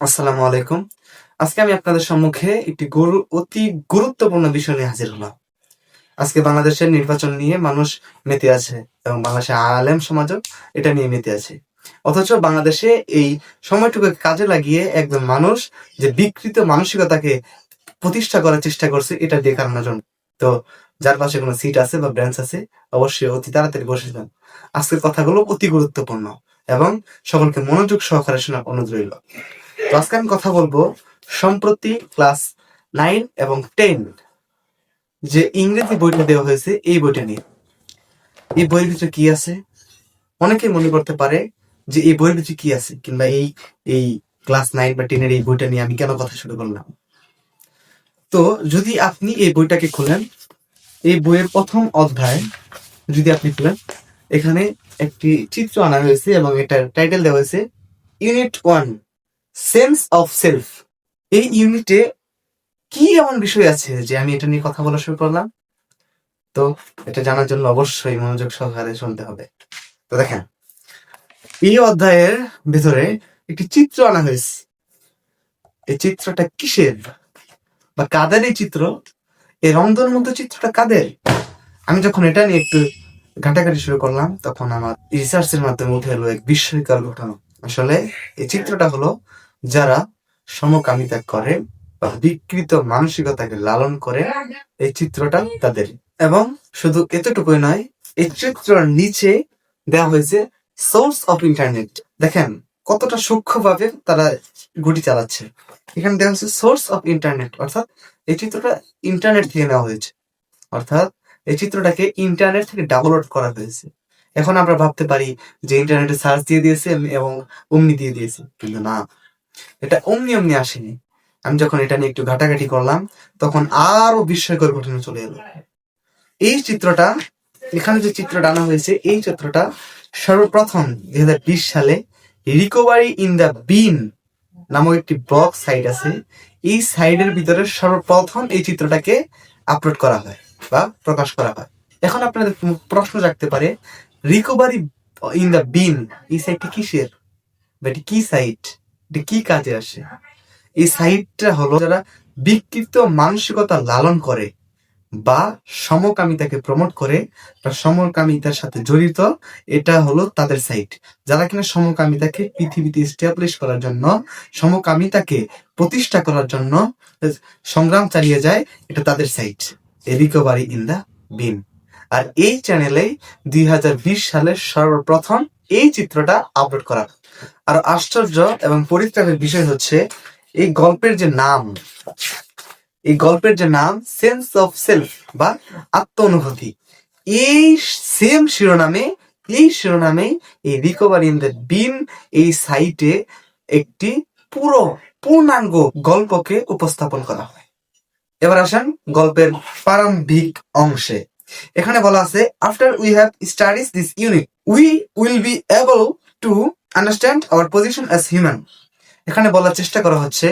আসসালামু আলাইকুম। আজকে আমি আপনাদের সম্মুখে একটি অতি গুরুত্বপূর্ণ বিষয় নিয়ে হাজির হলাম। আজকে বাংলাদেশের নির্বাচন নিয়ে মানুষ মেতে আছে এবং বাংলাদেশের আলেম সমাজও এটা নিয়ে মেতে আছে। অথচ বাংলাদেশে এই সময়টুকু কাজে লাগিয়ে একজন মানুষ যে বিকৃত মানসিকতাকে প্রতিষ্ঠা করার চেষ্টা করছে এটা দেখানোর জন্য। তো যার পাশে কোনো সিট আছে বা বেঞ্চ আছে অবশ্যই অতি তাড়াতাড়ি বসে যান। আজকের কথাগুলো অতি গুরুত্বপূর্ণ এবং সকলকে মনোযোগ সহকারে শোনার অনুরোধ রইল। তো আজকে আমি কথা বলবো সম্প্রতি ক্লাস 9 এবং 10 যে ইংরেজি বইটা দেওয়া হয়েছে এই বইটা নিয়ে। এই বইয়ের ভিতরে কি আছে? অনেকেই মনে করতে পারে যে এই বইয়ের ভিতরে কি আছে, কিংবা এই ক্লাস 9 বা 10 এর এই বইটা নিয়ে আমি কেন কথা শুরু করলাম। তো যদি আপনি এই বইটাকে খোলেন, এই বইয়ের প্রথম অধ্যায় যদি আপনি খুলেন, এখানে একটি চিত্র আনা হয়েছে এবং এটার টাইটেল দেওয়া হয়েছে ইউনিট 1 সেন্স অফ সেলফ। এই ইউনিটে কি এমন বিষয় আছে যে আমি এটা নিয়ে কথা বলা শুরু করলাম? তো এটা জানার জন্য অবশ্যই মনোযোগ সহকারে শুনতে হবে। তো দেখেন, এই অধ্যায়ের ভিতরে একটি চিত্র আনা হয়েছে। এই চিত্রটা কিসের বা কাদের এই চিত্র? এই রংধনুর মতো চিত্রটা কাদের? আমি যখন এটা নিয়ে একটু ঘাটাঘাটি শুরু করলাম, তখন আমার রিসার্চের মাধ্যমে উঠে এলো এক বিস্ময়কর ঘটনা। আসলে এই চিত্রটা হলো যারা সমকামিতা করে বা বিকৃত মানসিকতাকে লালন করে, এই চিত্রটা তাদের। এবং শুধু এতটুকুই নয়, এই চিত্রের নিচে দেওয়া হয়েছে সোর্স অফ ইন্টারনেট। দেখেন কতটা সূক্ষ্মভাবে তারা গুটি চালাচ্ছে। এখানে দেওয়া হয়েছে সোর্স অফ ইন্টারনেট, অর্থাৎ এই চিত্রটা ইন্টারনেট থেকে নেওয়া হয়েছে, অর্থাৎ এই চিত্রটাকে ইন্টারনেট থেকে ডাউনলোড করা হয়েছে। এখন আমরা ভাবতে পারি যে ইন্টারনেটে সার্চ দিয়ে দিয়েছে এবং অমনি দিয়ে দিয়েছে, কিন্তু না, এটা অমনি আসেনি। আমি যখন এটা নিয়ে একটু ঘাটাঘাটি করলাম, তখন আরো বিস্ময়কর ঘটনা চলে এলো। এই চিত্রটা, এখানে যে চিত্রটা আনা হয়েছে, এই চিত্রটা সর্বপ্রথম 2020 সালে রিকভারি ইন দ্য বিন নামক একটি ব্লগ সাইট আছে, এই সাইটের ভিতরে সর্বপ্রথম এই চিত্রটাকে আপলোড করা হয় বা প্রকাশ করা হয়। এখন আপনাদের প্রশ্ন জাগতে পারে, রিকভারি ইন দ্য বিন এই সাইটটি কিসের বা এটি কি সাইট, এটি কি কাজে আসে? এই সাইটটা হলো যারা বিকৃত মানসিকতা লালন করে বা সমকামিতাকে প্রমোট করে বা সমকামিতার সাথে জড়িত, এটা হলো তাদের সাইট। যারা কিনা সমকামিতাকে পৃথিবীতে এস্টাবলিশ করার জন্য, সমকামিতাকে প্রতিষ্ঠা করার জন্য সংগ্রাম চালিয়ে যায়, এটা তাদের সাইট, রিকভারি ইন দ্য বিন। আর এই চ্যানেলে 2020 সালের সর্বপ্রথম এই চিত্রটা আপলোড করা। আর আশ্চর্য এবং পরিত্রাণের বিষয় হচ্ছে, এই গল্পের যে নাম সেন্স অফ সেলফ বা আত্ম অনুভূতি, এই সেম শিরোনামে এই রিকভারি ইন দ্য বিন এই সাইটে একটি পূর্ণাঙ্গ গল্পকে উপস্থাপন করা হয়। এবার আসেন গল্পের প্রারম্ভিক অংশে। এখানে বলা আছে, after we have studies this unit we will be able to understand our position as human. এখানে বলার চেষ্টা করা হচ্ছে,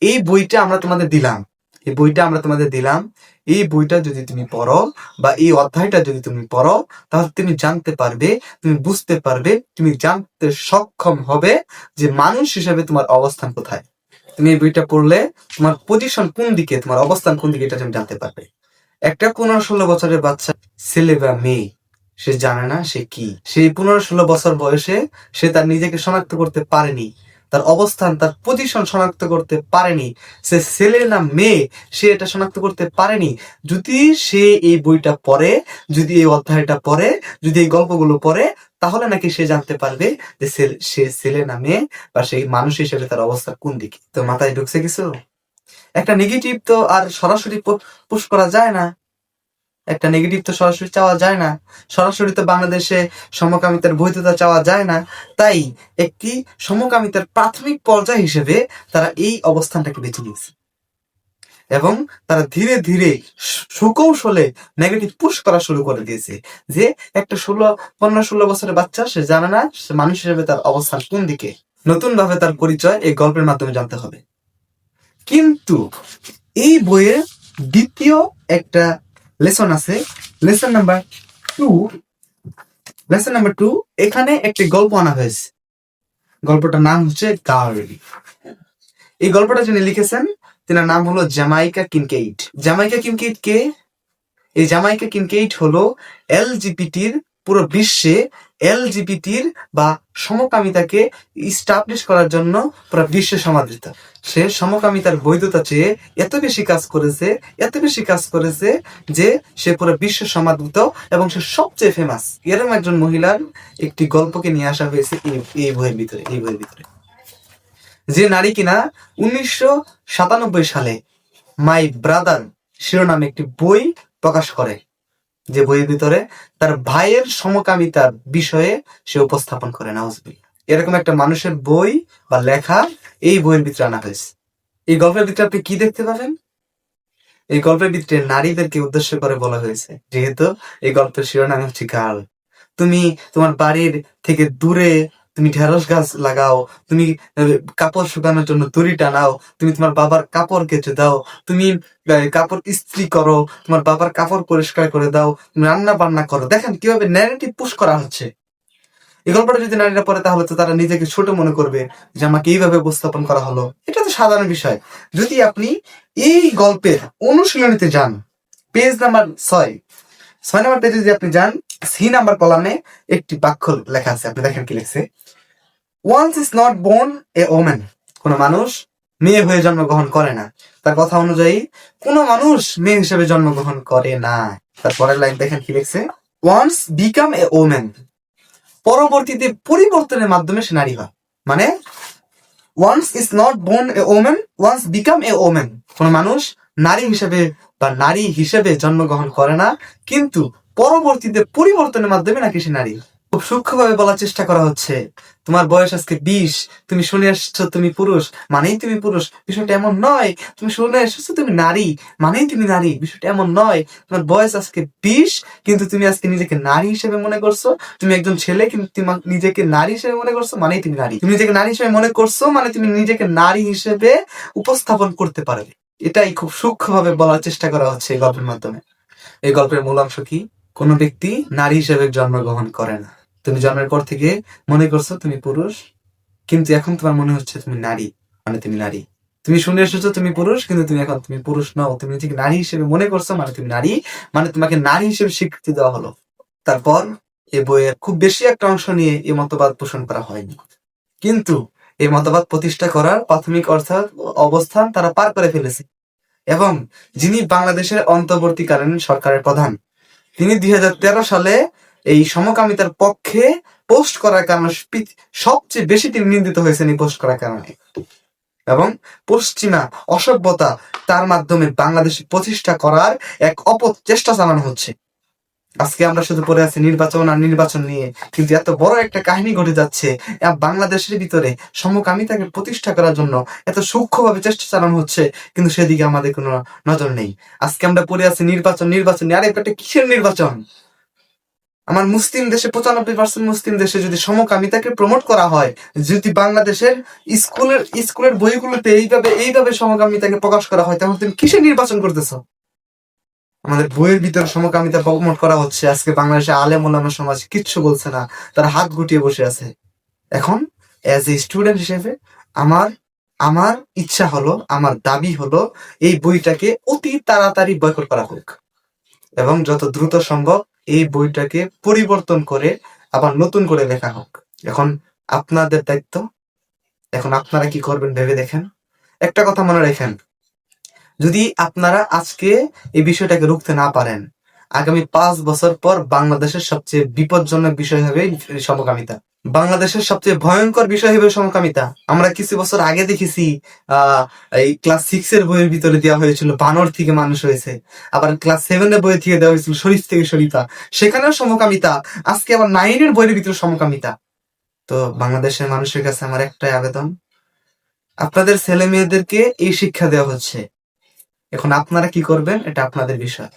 এই বইটা আমরা তোমাদের দিলাম, এই বইটা যদি তুমি পড়ো বা এই অধ্যায়টা যদি তুমি পড়ো, তাহলে তুমি জানতে পারবে, তুমি বুঝতে পারবে, তুমি জানতে সক্ষম হবে যে মানুষ হিসেবে তোমার অবস্থান কোথায়। তুমি এই বইটা পড়লে তোমার পজিশন কোন দিকে, তোমার অবস্থান কোন দিকে, এটা তুমি জানতে পারবে। একটা 15-16 বছরের বাচ্চা, ছেলে বা মেয়ে, সে জানে না সে কি। সেই 15-16 বছর বয়সে সে তার নিজেকে শনাক্ত করতে পারেনি, তার অবস্থান, তার পজিশন শনাক্ত করতে পারেনি, সে ছেলে না মেয়ে সে এটা শনাক্ত করতে পারেনি। যদি সে এই বইটা পড়ে, যদি এই অধ্যায়টা পড়ে, যদি এই গল্পগুলো পড়ে, তাহলে নাকি সে জানতে পারবে যে সে ছেলে না মেয়ে বা সেই মানুষ হিসেবে তার অবস্থা কোন দিকে। তো মাথায় ঢুকছে কিছু? একটা নেগেটিভ তো আর সরাসরি পুশ করা যায় না, একটা নেগেটিভ তো সরাসরি চাওয়া যায় না, সরাসরি তো বাংলাদেশে সমকামিতার বৈধতা চাওয়া যায় না। তাই একটি সমকামিতার প্রাথমিক পর্যায় হিসেবে তারা এই অবস্থানটাকে বেছে নিয়েছে এবং তারা ধীরে ধীরে সুকৌশলে নেগেটিভ পুশ করা শুরু করে দিয়েছে যে একটা 15-16 বছরের বাচ্চা, সে জানে না সে মানুষ হিসেবে তার অবস্থান কোন দিকে। নতুন ভাবে তার পরিচয় এই গল্পের মাধ্যমে জানতে হবে। কিন্তু এই বইয়ের দ্বিতীয় একটা লেসন আছে, লেসন নাম্বার 2। এখানে একটি গল্প আনা হয়েছে, গল্পটার নাম হচ্ছে গার্ল। এই গল্পটা যিনি লিখেছেন তেনার নাম হলো জ্যামাইকা কিনকেইড। জ্যামাইকা কিনকেইড কে? এই জ্যামাইকা কিনকেইড হলো এলজিবিটির পুরো বিশ্বে এলজিবিটির বা সমকামিতাকে ইস্টাবলিশ করার জন্য পুরো বিশ্বে সমাদৃত। সে সমকামিতার বৈধতা চেয়ে এত বেশি কাজ করেছে যে সে পুরো বিশ্ব সমাদৃত এবং সে সবচেয়ে ফেমাস। এরকম একজন মহিলার একটি গল্পকে নিয়ে আসা হয়েছে এই বইয়ের ভিতরে। যে নারী কিনা 1997 সালে মাই ব্রাদার শিরোনামে একটি বই প্রকাশ করে, যে বইয়ের ভিতরে তার ভাইয়ের সমকামিতার বিষয়ে সে উপস্থাপন করে। নাউজুবিল্লাহ। এরকম একটা মানুষের বই বা লেখা এই বইয়ের ভিতরে আনা হয়েছে। এই গল্পের ভিতরে আপনি কি দেখতে পাবেন? এই গল্পের ভিতরে নারীদেরকে উদ্দেশ্য করে বলা হয়েছে, যেহেতু এই গল্পের শিরোনাম হচ্ছে গার্ল, তুমি তোমার বাড়ির থেকে দূরে তুমি ঢেঁড়স গাছ লাগাও, তুমি কাপড় শুকানোর জন্য দড়ি টানাও, তুমি তোমার বাবার কাপড় কেচে দাও, তুমি কাপড় ইস্ত্রি করো, তোমার বাবার কাপড় পরিষ্কার করে দাও, তুমি রান্না বান্না করো। দেখেন কিভাবে ন্যারেটিভ পুশ করা হচ্ছে। এই গল্পটা যদি নারীরা পড়ে তাহলে তো তারা নিজেকে ছোট মনে করবে যে আমাকে এইভাবে উপস্থাপন করা হলো। এটা তো সাধারণ বিষয়। যদি আপনি এই গল্পের অনুশীলনীতে যান, পেজ নাম্বার 6 নম্বর পেজে যদি আপনি যান, সি নাম্বার কলামে একটি বাক্য লেখা আছে। আপনি দেখেন কি লিখছে, one's is not born a woman. কোন মানুষ মেয়ে হয়ে জন্মগ্রহণ করে না। তার কথা অনুযায়ী কোন মানুষ মেয়ে হিসেবে জন্মগ্রহণ করে না। তারপরের লাইন দেখেন কি লিখছে, ওয়ান্স বিকাম এ ওম্যান। পরবর্তীতে পরিবর্তনের মাধ্যমে সে নারী হয়। মানে one's is not born a woman, one's become a woman. কোন মানুষ নারী হিসেবে জন্মগ্রহণ করে না, কিন্তু পরবর্তীতে পরিবর্তনের মাধ্যমে নাকি সে নারী। খুব সূক্ষ্মভাবে বলার চেষ্টা করা হচ্ছে, তোমার বয়স আজকে 20, তুমি শুনে আসছো তুমি পুরুষ মানেই তুমি পুরুষ, বিষয়টা এমন নয়। তুমি শুনে এসেছো তুমি নারী মানেই তুমি নারী, বিষয়টা এমন নয়। তোমার বয়স আজকে 20, কিন্তু তুমি আজকে নিজেকে নারী হিসেবে মনে করছো। তুমি একজন ছেলে, কিন্তু তুমি নিজেকে নারী হিসেবে মনে করছো মানেই তুমি নারী। তুমি নিজেকে নারী হিসেবে মনে করছো মানে তুমি নিজেকে নারী হিসেবে উপস্থাপন করতে পারবে। এটাই খুব সূক্ষ্মভাবে বলার চেষ্টা করা হচ্ছে এই গল্পের মাধ্যমে। এই গল্পের মূল অংশ কি? কোন ব্যক্তি নারী হিসেবে জন্মগ্রহণ করে না। তুমি জন্মের পর থেকে মনে করছো তুমি পুরুষ, কিন্তু এখন তোমার মনে হচ্ছে তুমি নারী মানে তুমি নারী। তুমি শুনে এসেছো তুমি পুরুষ, কিন্তু তুমি পুরুষ নও। তুমি নিজেকে নারী হিসেবে মনে করছো মানে তুমি নারী, মানে তোমাকে নারী হিসেবে স্বীকৃতি দেওয়া হলো। তারপর এই বইয়ের খুব বেশি একটা অংশ নিয়ে এই মতবাদ পোষণ করা হয়নি, কিন্তু এই মতবাদ প্রতিষ্ঠা করার প্রাথমিক অবস্থান তারা পার করে ফেলেছে। এবং যিনি বাংলাদেশের অন্তর্বর্তীকালীন সরকারের প্রধান, তিনি 2013 সালে এই সমকামিতার পক্ষে পোস্ট করার কারণে সবচেয়ে বেশি তিনি নিন্দিত হয়েছেন এই পোস্ট করার কারণে। এবং পশ্চিমা অসভ্যতা তার মাধ্যমে বাংলাদেশে প্রতিষ্ঠা করার এক অপচেষ্টা চালানো হচ্ছে। আজকে আমরা শুধু পড়ে আছি নির্বাচন নিয়ে, কিন্তু এত বড় একটা কাহিনী ঘটে যাচ্ছে বাংলাদেশের ভিতরে সমকামিতাকে প্রতিষ্ঠা করার জন্য এত সূক্ষ্মভাবে চেষ্টা চালানো হচ্ছে, কিন্তু সেদিকে আমাদের কোনো নজর নেই। আজকে আমরা পড়ে আছি নির্বাচন। আরে এটা কিসের নির্বাচন? আমার মুসলিম দেশে 95% মুসলিম দেশে যদি সমকামিতাকে প্রমোট করা হয়, যদি বাংলাদেশের স্কুলের বইগুলোতে এইভাবে সমকামিতাকে প্রকাশ করা হয়, তাহলে তুমি কিসের নির্বাচন করতেছো? আমাদের বইয়ের ভিতরে সমকামিতা প্রমোট করা হচ্ছে। আজকে বাংলাদেশে আলেম ওলামা সমাজ কিচ্ছু বলছে না, তারা হাত গুটিয়ে বসে আছে। এখন অ্যাজ এ স্টুডেন্ট হিসেবে আমার ইচ্ছা হলো, আমার দাবি হলো এই বইটাকে অতি তাড়াতাড়ি বয়কট করা হোক এবং যত দ্রুত সম্ভব এই বইটাকে পরিবর্তন করে আবার নতুন করে লেখা হোক। এখন আপনাদের দায়িত্ব, এখন আপনারা কি করবেন ভেবে দেখেন। একটা কথা মনে রাখেন, যদি আপনারা আজকে এই বিষয়টাকে রুখতে না পারেন, আগামী 5 বছর পর বাংলাদেশের সবচেয়ে বিপজ্জনক বিষয় হবে সমকামিতা। বাংলাদেশের সবচেয়ে ভয়ঙ্কর বিষয় হবে সমকামিতা। আমরা কিছু বছর আগে দেখেছি এই ক্লাস 6 এর বইয়ের ভিতরে দেওয়া হয়েছিল বানর থেকে মানুষ হয়েছে, আবার ক্লাস 7 এর বই থেকে দেওয়া হয়েছিল শরীফ থেকে শরীফা, সেখানেও সমকামিতা। আজকে আবার 9 এর বইয়ের ভিতরে সমকামিতা। তো বাংলাদেশের মানুষের কাছে আমার একটাই আবেদন, আপনাদের ছেলে মেয়েদেরকে এই শিক্ষা দেওয়া হচ্ছে, এখন আপনারা কি করবেন এটা আপনাদের বিষয়।